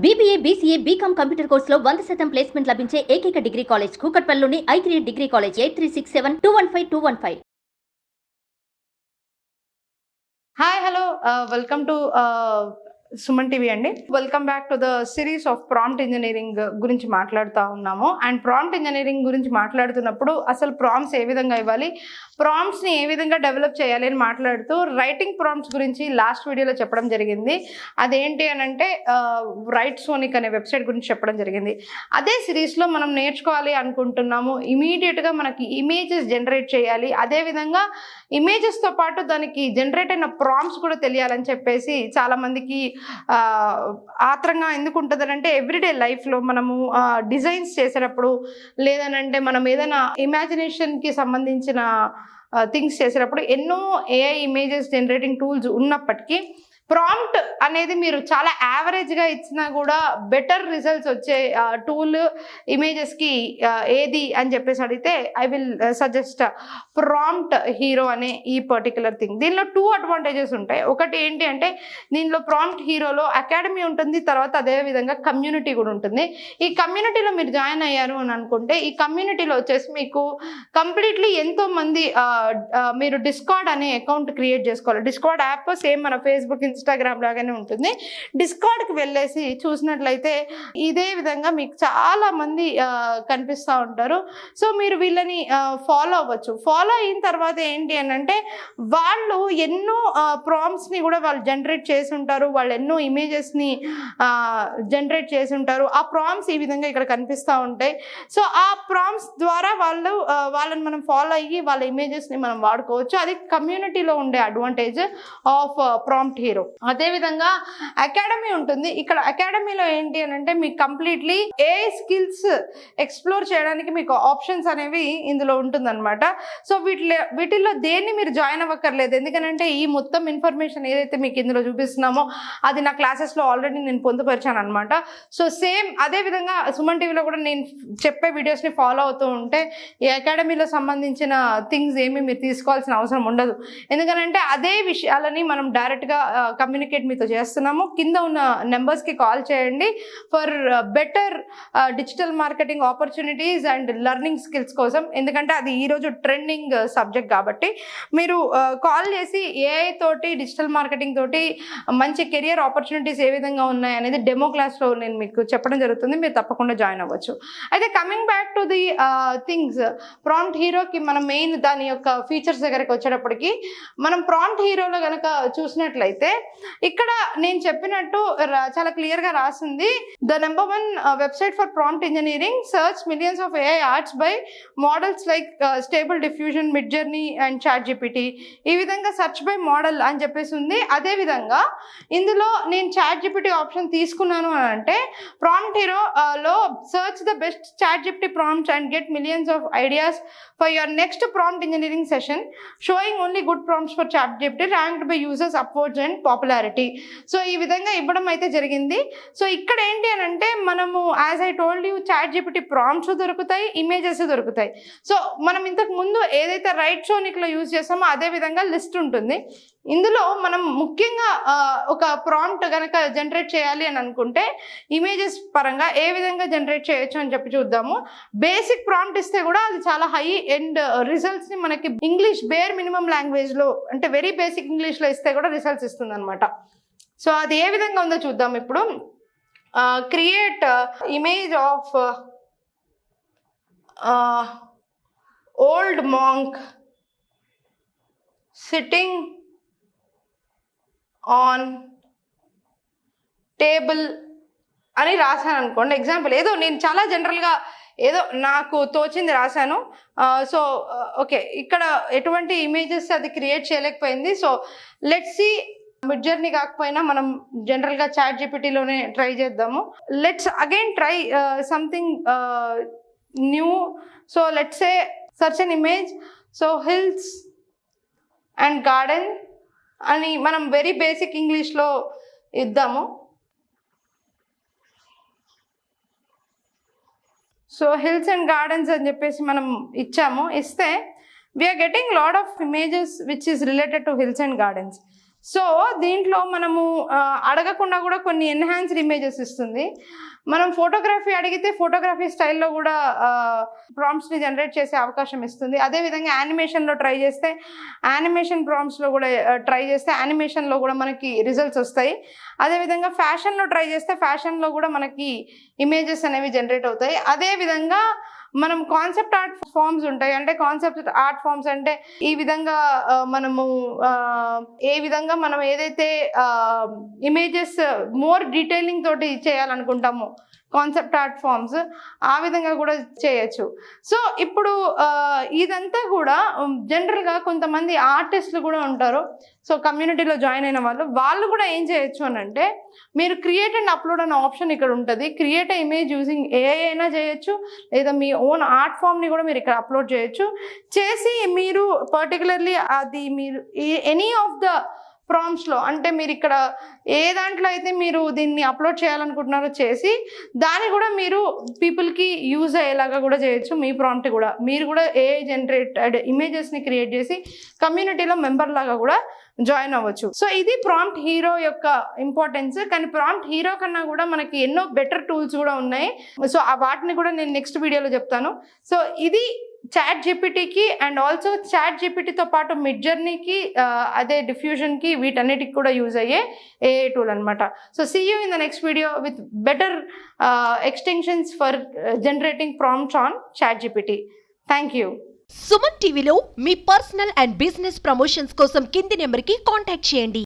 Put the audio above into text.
BBA, BCA, BCom computer కోర్సులో 100% placement లభించే ఏకైక డిగ్రీ కాలేజ్ కూకట్పల్లిలోని i3 degree college 8367215215. Hi hello welcome to Suman TV అండి. Welcome back to the series of prompt engineering గురించి మాట్లాడుతూ ఉన్నాము. అండ్ ప్రాంప్ట్ ఇంజనీరింగ్ గురించి మాట్లాడుతున్నప్పుడు అసలు ప్రాంప్ట్స్ ఏ విధంగా ఇవ్వాలి, ప్రాంప్ట్స్ని ఏ విధంగా డెవలప్ చేయాలి అని మాట్లాడుతూ రైటింగ్ ప్రాంప్ట్స్ గురించి లాస్ట్ వీడియోలో చెప్పడం జరిగింది. అదేంటి అని అంటే రైట్ సోనిక్ అనే వెబ్సైట్ గురించి చెప్పడం జరిగింది. అదే సిరీస్లో మనం నేర్చుకోవాలి అనుకుంటున్నాము ఇమీడియట్గా మనకి ఇమేజెస్ జనరేట్ చేయాలి, అదేవిధంగా ఇమేజెస్తో పాటు దానికి జనరేట్ అయిన ప్రాంప్ట్స్ కూడా తెలియాలని చెప్పేసి చాలామందికి ఆత్రంగా ఎందుకు ఉంటుంది అంటే ఎవ్రీడే లైఫ్లో మనము డిజైన్స్ చేసేటప్పుడు లేదనంటే మనం ఏదైనా ఇమాజినేషన్కి సంబంధించిన థింగ్స్ చేసేటప్పుడు ఎన్నో ఏఐ ఇమేజెస్ జనరేటింగ్ టూల్స్ ఉన్నప్పటికీ ప్రాంప్ట్ అనేది మీరు చాలా యావరేజ్గా ఇచ్చినా కూడా బెటర్ రిజల్ట్స్ వచ్చే టూల్ ఇమేజెస్కి ఏది అని చెప్పేసి అడిగితే I will suggest prompt hero అనే ఈ పర్టికులర్ థింగ్. దీనిలో 2 అడ్వాంటేజెస్ ఉంటాయి. ఒకటి ఏంటి అంటే దీనిలో ప్రాంప్ట్ హీరోలో అకాడమీ ఉంటుంది, తర్వాత అదేవిధంగా కమ్యూనిటీ కూడా ఉంటుంది. ఈ కమ్యూనిటీలో మీరు జాయిన్ అయ్యారు అని అనుకుంటే ఈ కమ్యూనిటీలో వచ్చేసి మీకు కంప్లీట్లీ ఎంతోమంది మీరు డిస్కార్డ్ అనే అకౌంట్ క్రియేట్ చేసుకోవాలి. డిస్కార్డ్ యాప్ సేమ్ మన ఫేస్బుక్, ఇన్స్టాగ్రామ్ లాగానే ఉంటుంది. డిస్కార్డ్కి వెళ్ళేసి చూసినట్లయితే ఇదే విధంగా మీకు చాలా మంది కనిపిస్తూ ఉంటారు. సో మీరు వీళ్ళని ఫాలో అవ్వచ్చు. ఫాలో అయిన తర్వాత ఏంటి అని అంటే వాళ్ళు ఎన్నో ప్రాంప్ట్స్ని కూడా వాళ్ళు జనరేట్ చేసి ఉంటారు, వాళ్ళు ఎన్నో ఇమేజెస్ని జనరేట్ చేసి ఉంటారు. ఆ ప్రాంప్ట్స్ ఈ విధంగా ఇక్కడ కనిపిస్తూ ఉంటాయి. సో ఆ ప్రాంప్ట్స్ ద్వారా వాళ్ళని మనం ఫాలో అయ్యి వాళ్ళ ఇమేజెస్ని మనం వాడుకోవచ్చు. అది కమ్యూనిటీలో ఉండే అడ్వాంటేజ్ ఆఫ్ ప్రాంప్ట్ హీరో. అదేవిధంగా అకాడమీ ఉంటుంది. ఇక్కడ అకాడమీలో ఏంటి అని అంటే మీకు కంప్లీట్లీ ఏ స్కిల్స్ ఎక్స్ప్లోర్ చేయడానికి మీకు ఆప్షన్స్ అనేవి ఇందులో ఉంటుందన్నమాట. సో వీటిల్లో దేన్ని మీరు జాయిన్ అవ్వక్కర్లేదు. ఎందుకంటే ఈ మొత్తం ఇన్ఫర్మేషన్ ఏదైతే మీకు ఇందులో చూపిస్తున్నామో అది నా క్లాసెస్లో ఆల్రెడీ నేను పొందుపరిచాను అనమాట. సో సేమ్ అదేవిధంగా సుమన్ టీవీలో కూడా నేను చెప్పే వీడియోస్ని ఫాలో అవుతూ ఉంటే ఈ అకాడమీలో సంబంధించిన థింగ్స్ ఏమీ మీరు తీసుకోవాల్సిన అవసరం ఉండదు. ఎందుకంటే అదే విషయాలని మనం డైరెక్ట్గా కమ్యూనికేట్ మీతో చేస్తున్నాము. కింద ఉన్న నెంబర్స్కి కాల్ చేయండి for better digital marketing opportunities and learning skills కోసం. ఎందుకంటే అది ఈరోజు ట్రెండింగ్ సబ్జెక్ట్ కాబట్టి మీరు కాల్ చేసి ఏఐ తోటి డిజిటల్ మార్కెటింగ్ తోటి మంచి కెరియర్ ఆపర్చునిటీస్ ఏ విధంగా ఉన్నాయి అనేది డెమో క్లాస్లో నేను మీకు చెప్పడం జరుగుతుంది. మీరు తప్పకుండా జాయిన్ అవ్వచ్చు. అయితే coming back to the things, prompt హీరోకి మనం మెయిన్ దాని యొక్క ఫీచర్స్ దగ్గరికి వచ్చేటప్పటికి మనం ప్రాంప్ట్ హీరోలో కనుక చూసినట్లయితే ఇక్కడ నేను చెప్పినట్టు చాలా క్లియర్గా రాసింది the number 1 website for prompt engineering, search millions of AI arts by models like stable diffusion, Midjourney and ChatGPT. ఈ విధంగా సర్చ్ బై మోడల్ అని చెప్పేసి ఉంది. అదేవిధంగా ఇందులో నేను చాట్ జీపీటీ ఆప్షన్ తీసుకున్నాను అని అంటే ప్రాంప్ట్ హీరోలో search the best ChatGPT prompts and get millions of ideas for your next prompt engineering session showing only good prompts for ChatGPT ranked by users upwards and popularity. So ఈ విధంగా ఇవ్వడం అయితే జరిగింది. So ఇక్కడ ఏంటి అని అంటే మనము as I told you ChatGPT prompts దొరుకుతాయి, ఇమేజెస్ దొరుకుతాయి. సో మనం ఇంతకు ముందు ఏదైతే రైట్ సోనిక్లో యూజ్ చేస్తామో అదే విధంగా లిస్ట్ ఉంటుంది. ఇందులో మనం ముఖ్యంగా ఒక ప్రాంప్ట్ కనుక జనరేట్ చేయాలి అని అనుకుంటే ఇమేజెస్ పరంగా ఏ విధంగా జనరేట్ చేయొచ్చు అని చెప్పి చూద్దాము. బేసిక్ ప్రాంప్ట్ ఇస్తే కూడా అది చాలా హై ఎండ్ రిజల్ట్స్ని మనకి ఇంగ్లీష్ బేర్ మినిమం లాంగ్వేజ్లో అంటే వెరీ బేసిక్ ఇంగ్లీష్లో ఇస్తే కూడా రిజల్ట్స్ ఇస్తుంది అనమాట. సో అది ఏ విధంగా ఉందో చూద్దాం ఇప్పుడు. Create image of old monk sitting on table అని రాశాను అనుకోండి. ఎగ్జాంపుల్ ఏదో నేను చాలా జనరల్గా ఏదో నాకు తోచింది రాశాను. సో ఓకే, ఇక్కడ ఎటువంటి ఇమేజెస్ అది క్రియేట్ చేయలేకపోయింది. So let's see, Midjourney కాకపోయినా మనం జనరల్గా చాట్ జీపీటీలోనే ట్రై చేద్దాము. Let's again try something new. So let's say search an image, so hills and garden అని మనం వెరీ బేసిక్ ఇంగ్లీష్లో ఇద్దాము. సో హిల్స్ అండ్ గార్డెన్స్ అని చెప్పేసి మనం ఇచ్చాము. ఇస్తే we're getting lot of images which is related to hills and gardens. So దీంట్లో మనము అడగకుండా కూడా కొన్ని ఎన్హాన్స్డ్ ఇమేజెస్ ఇస్తుంది. మనం ఫోటోగ్రఫీ అడిగితే ఫోటోగ్రఫీ స్టైల్లో కూడా ప్రాంప్ట్స్ని జనరేట్ చేసే అవకాశం ఇస్తుంది. అదేవిధంగా యానిమేషన్లో ట్రై చేస్తే యానిమేషన్ ప్రాంప్ట్స్లో కూడా ట్రై చేస్తే యానిమేషన్లో కూడా మనకి రిజల్ట్స్ వస్తాయి. అదేవిధంగా ఫ్యాషన్లో ట్రై చేస్తే ఫ్యాషన్లో కూడా మనకి ఇమేజెస్ అనేవి జనరేట్ అవుతాయి. అదేవిధంగా మనం కాన్సెప్ట్ ఆర్ట్ ఫామ్స్ ఉంటాయి. అంటే కాన్సెప్ట్ ఆర్ట్ ఫామ్స్ అంటే ఈ విధంగా మనము ఏ విధంగా మనం ఏదైతే ఇమేజెస్ మోర్ డీటెయిలింగ్ తోటి చేయాలనుకుంటామో కాన్సెప్ట్ ఆర్ట్ ఫామ్స్ ఆ విధంగా కూడా చేయొచ్చు. సో ఇప్పుడు ఇదంతా కూడా జనరల్గా కొంతమంది ఆర్టిస్టులు కూడా ఉంటారు. సో కమ్యూనిటీలో జాయిన్ అయిన వాళ్ళు కూడా ఏం చేయొచ్చు అని అంటే, మీరు క్రియేట్ అండ్ అప్లోడ్ అనే ఆప్షన్ ఇక్కడ ఉంటుంది. క్రియేట్ ఇమేజ్ యూజింగ్ ఏఐ అయినా చేయొచ్చు, లేదా మీ ఓన్ ఆర్ట్ ఫామ్ని కూడా మీరు ఇక్కడ అప్లోడ్ చేయొచ్చు. చేసి మీరు పర్టికులర్లీ అది మీరు ఎనీ ఆఫ్ ద ప్రాంప్ట్స్లో, అంటే మీరు ఇక్కడ ఏ దాంట్లో అయితే మీరు దీన్ని అప్లోడ్ చేయాలనుకుంటున్నారో చేసి దాన్ని కూడా మీరు పీపుల్కి యూజ్ అయ్యేలాగా కూడా చేయొచ్చు. మీ ప్రాంప్ట్ కూడా మీరు కూడా ఏఐ జనరేటెడ్ ఇమేజెస్ని క్రియేట్ చేసి కమ్యూనిటీలో మెంబర్ లాగా కూడా జాయిన్ అవ్వచ్చు. సో ఇది ప్రాంప్ట్ హీరో యొక్క ఇంపార్టెన్స్. కానీ ప్రాంప్ట్ హీరో కన్నా కూడా మనకి ఎన్నో బెటర్ టూల్స్ కూడా ఉన్నాయి. సో వాటిని కూడా నేను నెక్స్ట్ వీడియోలో చెప్తాను. సో ఇది చాట్ జీపీటీకి అండ్ ఆల్సో చాట్ జీపీటీతో పాటు మిడ్ జర్నీకి అదే డిఫ్యూజన్కి వీటన్నిటికి కూడా యూజ్ అయ్యే ఏఐ టూల్ అనమాట. So see you in the next video with better extensions for generating prompts on ChatGPT. Thank you. Suman టీవీలో మీ పర్సనల్ అండ్ బిజినెస్ ప్రమోషన్స్ కోసం కింది నెంబర్కి కాంటాక్ట్ చేయండి.